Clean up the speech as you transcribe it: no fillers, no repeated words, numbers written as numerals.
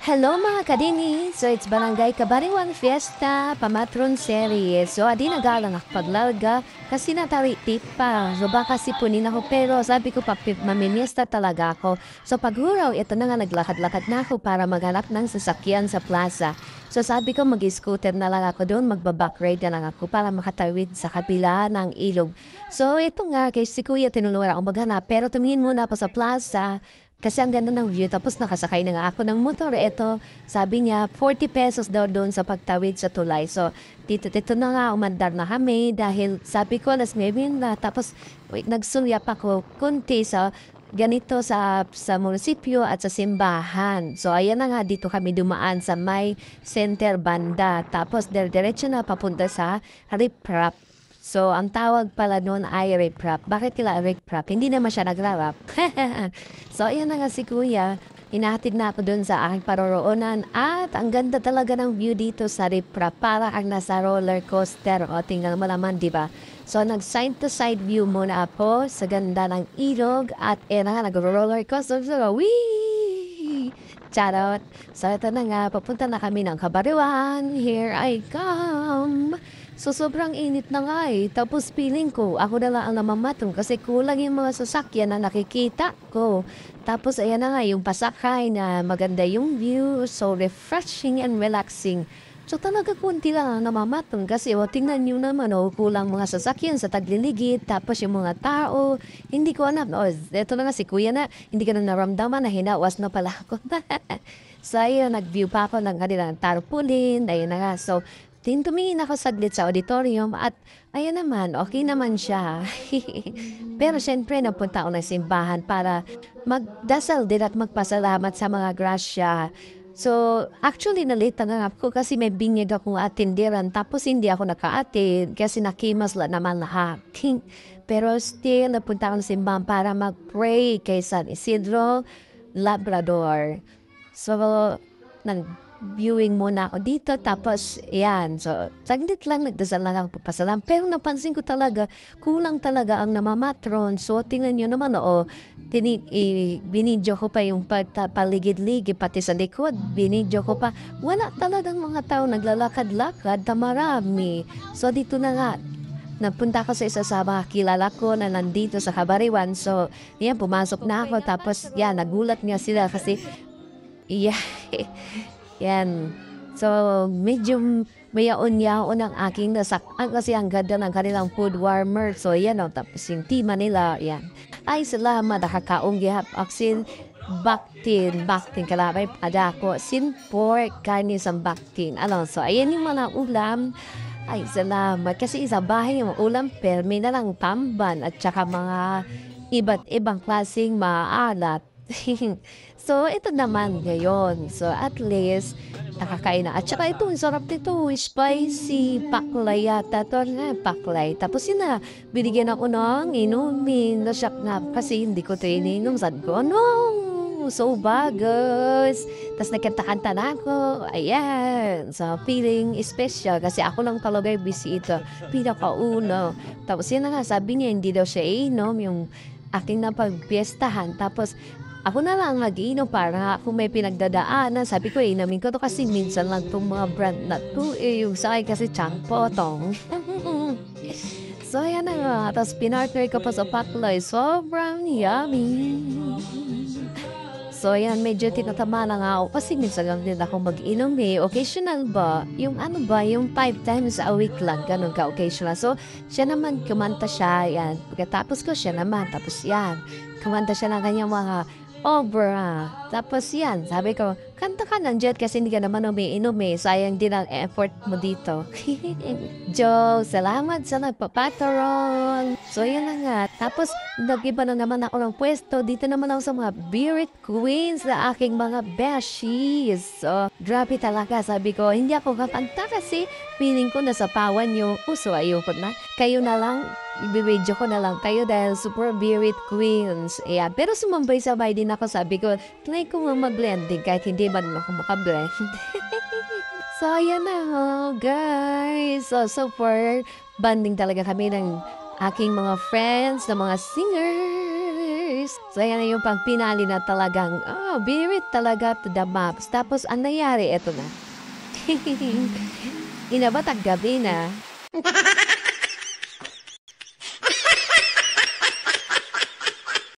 Hello mga kadini! So it's Barangay Kabariwan Fiesta Pamatron Series. So adi nagalang ako paglarga kasi natari pa. So baka sipunin ako pero sabi ko pa mamimiesta talaga ako. So paghuraw ito na nga naglakad-lakad na ako para maghanap ng sasakyan sa plaza. So sabi ko mag-scooter na lang ako doon, magbaback-ride na lang ako para makatawid sa kabila ng ilog. So ito nga kay si Kuya tinulungan ako maghanap pero tumingin muna ako sa plaza. Kasi ang ganda ng view, tapos nakasakay na nga ako ng motor. Ito, sabi niya, 40 pesos daw doon sa pagtawid sa tulay. So, dito na nga, umandar na kami dahil sabi ko, alas 9 na. Tapos, nagsulyap ako kunti sa ganito sa munisipyo at sa simbahan. So, ayan na nga, dito kami dumaan sa may center banda. Tapos, diretso na papunta sa Riprap. So, ang tawag pala noon ay rape rap. Bakit kila rape rap? Hindi naman siya nagra-rap. So, ayan na nga si Kuya. Inahatid na ako doon sa aking paroroonan. At ang ganda talaga ng view dito sa rape rap. Para ang nasa roller coaster. O, tingnan mo naman, di ba? So, nag-side-to-side view muna ako sa ganda ng ilog. At nag-roller coaster. So, wee! Charot. So, ito na nga. Papunta na kami ng Kabariwan. Here I come. So, sobrang init na nga eh. Tapos feeling ko, ako na lang ang namamatong kasi kulang yung mga sasakyan na nakikita ko. Tapos, ayan na nga, yung pasakay na maganda yung view. So, refreshing and relaxing. So, talaga kunti lang ang namamatong kasi tingnan nyo naman, kulang mga sasakyan sa tagliligid. Tapos, yung mga tao, hindi ko alam. Eto na nga si Kuya na, hindi ka na naramdaman na hinawas na pala ako. So, ayun, nag-view pa ako ng kanilang tarpaulin. Ayun na nga. So, tumingin ako saglit sa auditorium at ayan naman, okay naman siya. Pero syempre napunta ako ng simbahan para magdasal din at magpasalamat sa mga grasya. So, actually nalita na ako kasi may binyag akong atindiran tapos hindi ako naka-attend kasi nakimas la naman lahat. Pero still napunta ako ng simbahan para mag-pray kay San Isidro Labrador. So, viewing muna ako dito, tapos, yan. So, saglit lang, nagdasal lang ako papasalam. Pero napansin ko talaga, kulang talaga ang namamatron. So, tingnan nyo naman, binidyo ko pa yung paligid-ligid, pati sa likod, binidyo ko pa. Wala talagang mga tao naglalakad-lakad na marami. So, dito na nga, napunta ko sa isa sa mga kilala ko na nandito sa Kabariwan. So, yan, pumasok na ako. Tapos, yan, nagulat nga sila kasi, yeah, yan. So, medyo mayaon-yaon ang aking nasaktan kasi ang ganda ng kanilang food warmer. So, yan o. Tapos yung tima nila, yan. Ay, salamat. Nakakaong gihap. Aksin, baktin kalabay pada ko. Sin pork, karne sa baktin. So, ayan yung mga ulam. Ay, salamat. Kasi sa bahay yung ulam, permi na lang tamban at saka mga iba't ibang klaseng maalat. So, ito naman ngayon. So, at least, nakakain na. At saka ito, sarap nito. Spicy. Paklay yata. Ito nga, paklay. Tapos yun na, binigyan ako ng inumin. Nasyak na. Kasi hindi ko ito ininom. Sabi ko, no! So bagus. Tapos nagkanta-kanta na ako. Ayan. So, feeling special. Kasi ako lang talaga yung busy ito. Pinakauno. Tapos yun na nga, sabi niya, hindi daw siya inom yung aking napagpiestahan. Tapos, ako na lang nag-inom para kung may pinagdadaanan. Sabi ko, inamin ko to kasi minsan lang itong mga brand na to. Yung sa akin kasi Chang Potong. So, ayan na nga. Tapos, pinartner ko pa sa paklay. Sobrang yummy. So, ayan, medyo tinatama na nga ako kasi minsan lang din ako mag-inom eh. Occasional ba? Yung yung 5 times a week lang, ganun ka occasional. So, siya naman, kumanta siya, yan. Pagkatapos ko siya naman, tapos yan. Kumanta siya ng kanyang mga obra. Tapos yan, sabi ko, kanta ka ng jet kasi hindi ka naman umiinom eh. Sayang din ang effort mo dito. Joke, salamat sa nagpapataron. So yun na nga. Tapos nag-iba na naman ako ng pwesto. Dito naman ako sa mga Beard Queens na aking mga beshies. So, grabe talaga. Sabi ko, hindi ako kakanta kasi feeling ko nasa pawan nyo. Puso ayoko na. Kayo na lang. Ibibidyo ko na lang kayo dahil super Beard Queens. Ayan. Pero sumambay-sabay din ako. Sabi ko, try ko nga mag-blending kahit hindi man ako makablend. So, ayan na guys. So, banding talaga kami ng aking mga friends, ng mga singers. guys. So, yan na yung pagpinali na talagang, birit talaga to the max. Tapos, ang nangyari, eto na. Inabat ang gabi na.